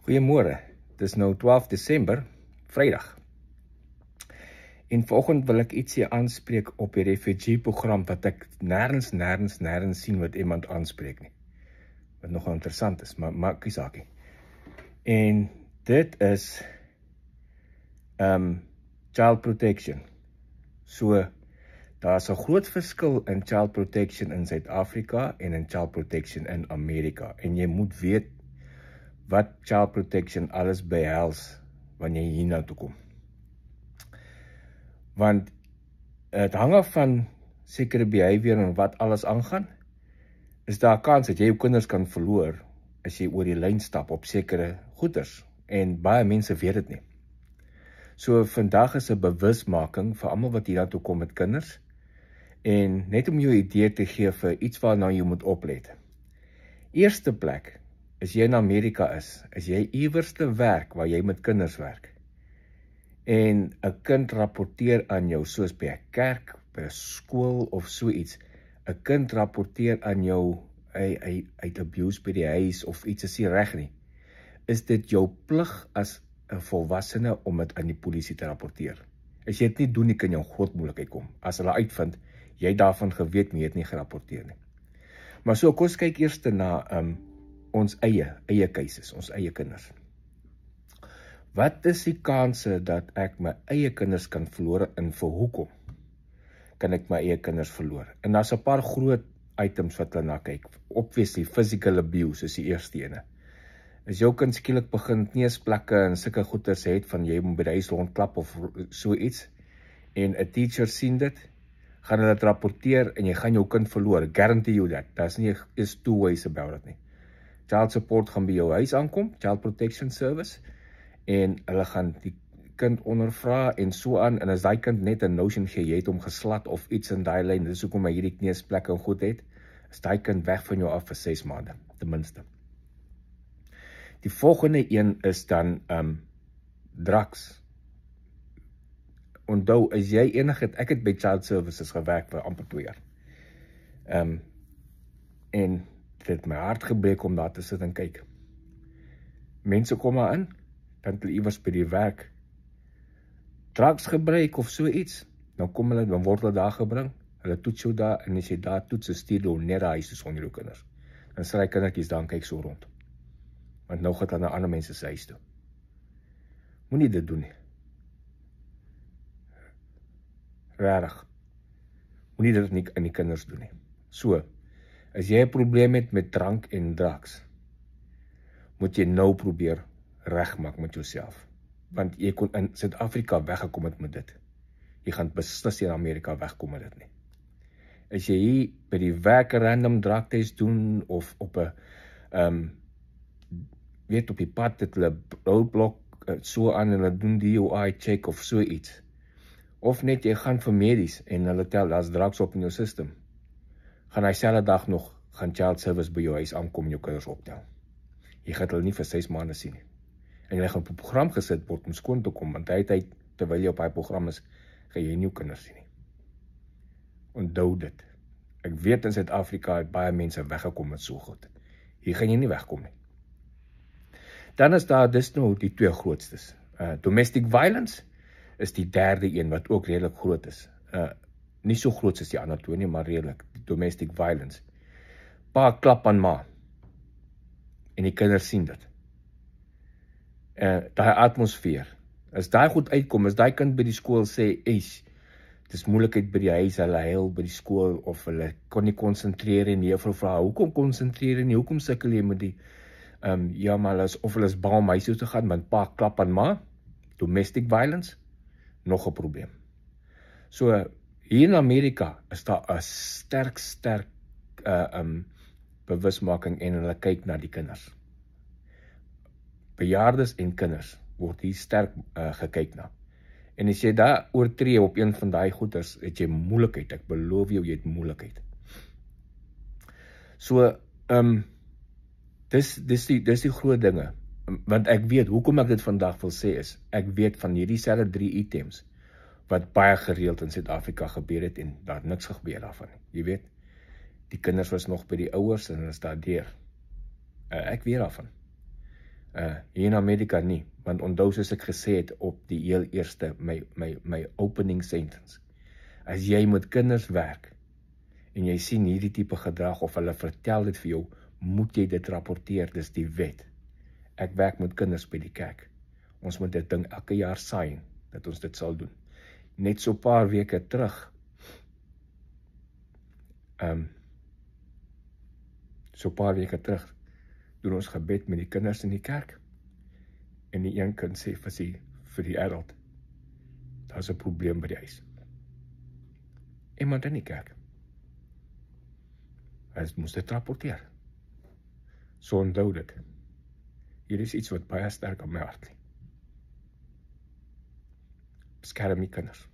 Goeiemôre, het is nou 12 Desember, Vrydag. En vanoggend wil ek ietsie aanspreek op die refugee-program wat ek nêrens sien wat iemand aanspreek nie. Wat nogal interessant is, maar maak nie saak nie. En dit is child protection. So, daar is 'n groot verskil in child protection in Suid-Afrika en in child protection in Amerika. En jy moet weet wat child protection alles behels wanneer jy hier na toe kom. Want het hang af van sekere behavior en wat alles aangaan, is daar 'n kans dat jy jou kinders kan verloor as jy oor die lyn stap op sekere goeders. En baie mense weet dit nie. So vandag is 'n bewusmaking vir almal wat hier na toe kom met kinders. En net om jou idee te gee vir iets waarna jy moet oplet. Eerste plek, as jy in Amerika is jy iewers te werk waar jy met kinders werk. En 'n kind rapporteer aan jou, soos by 'n kerk, by 'n skool of so iets. 'n Kind rapporteer aan jou, hy het abuse by die huis of iets is nie reg nie. Is dit jou plig as 'n volwassene om dit aan die polisie te rapporteer? As jy dit nie doen, kan jy in groot moeilikheid kom. As hulle uitvind, jy het daarvan geweet, maar jy het nie gerapporteer nie. Maar so, kom ons kyk eers na ons eie keuses, ons eie kinders. Wat is die kanse dat ek my eie kinders kan verloor en vir hoekom kan ek my eie kinders verloor? En daar's 'n paar groot items wat hulle na kyk. Obviously, physical abuse is die eerste ene. As jou kind skielik begin kneusplakke en sulke goeters het van jy moet by die huis rondklap of so iets, en 'n teacher sien dit, gaan hulle dit rapporteer en jy gaan jou kind verloor. Guarantee you that. Daar's nie is two ways about it nie. Child support gaan by jou huis aankom, Child Protection Service, en hulle gaan die kind ondervra en so aan, en as daai kind net 'n notion gee, jy het hom geslat of iets in daai lyn, dis hoekom hy hierdie kneusplekke en goed het, is daai kind weg van jou af vir 6 maande, ten minste. Die volgende een is dan drugs. Onthou, as jy ek het by Child Services gewerk vir amper 2 jaar. En dit het my hart gebreek om daar te sit en kyk. Mense kom maar in, dan hulle iewers by die werk drugs gebruik of so iets, dan word hulle daar gebring, hulle toets jou daar, en as jy daar toets, stuur jou net daar huis sonder jou kinders. Dan sal hy kindertjies daar en kyk so rond. Want nou gaan hulle na ander mense se huis toe. Moenie dit doen nie. Rarig. Moenie dit nie aan die kinders doen nie. So, as jy 'n probleem het met drank en drugs, moet jy nou probeer regmaak met jouself. Want jy kon in Suid-Afrika weggekom het met dit. Jy gaan beslis in Amerika wegkom met dit nie. As jy hier by die werk 'n random drugtest doen, of op 'n op die pad het hulle roadblock so aan en hulle doen die DUI check of so iets. Of net jy gaan vir medies en hulle tel daar's drugs op in jou system. Gaan hy selfde dag nog gaan Child Service by jou huis aankom en jou kinders optel. Jy gaan hulle nie vir 6 maande sien nie. En jy gaan op 'n program gesit word om skoon te kom, want hy terwyl jy op hy program is, gaan jy nie jou kinders sien nie. Onthou dit. Ek weet in Suid-Afrika het baie mense weggekom met so goed. Hier gaan jy nie wegkom nie. Dan is daar dis nou die 2 grootstes. Domestic violence is die derde een wat ook redelik groot is. Nie so groot soos die ander 2 nie, maar redelik. Domestic violence. Pa klap aan ma. En die kinders sien dit. Daai atmosfeer. As daai goed uitkom, as daai kind by die skool sê, dis moeilikheid by die huis, hulle huil by die skool, of hulle kon nie konsentreer en die juffrou vra, hoekom konsentreer nie, hoekom sukkel jy met die, ja, maar hulle is bang om huis toe te gaan, want pa klap aan ma, domestic violence, nog 'n probleem. So, hier in Amerika is daar 'n sterk bewusmaking en hulle kyk na die kinders. Bejaardes en kinders word hier sterk gekyk na. En as jy daar oortree op een van daai goeders, het jy moeilikheid, ek beloof jou, jy het moeilikheid. So, dis die groot dinge, want ek weet, hoekom ek dit vandag wil sê is, ek weet van hierdie selfde 3 items, wat baie gereeld in Suid-Afrika gebeur het, en daar niks gebeur daarvan. Jy weet, die kinders was nog by die ouers, en is daar deur. Ek weet daarvan. Hier in Amerika nie, want onthou soos ek gesê het op die heel eerste, my opening sentence. As jy met kinders werk, en jy sien hierdie tipe gedrag, of hulle vertel dit vir jou, moet jy dit rapporteer, dis die wet. Ek werk met kinders by die kerk. Ons moet dit ding elke jaar sign, dat ons dit sal doen. Net so paar weke terug, doen ons gebed met die kinders in die kerk, en die een kind sê vir die adult, daar is 'n probleem by die huis. Iemand in die kerk. Hy moes dit rapporteer. So onthou dit. Hier is iets wat baie sterk aan my hart lê. Beskerm die kinders.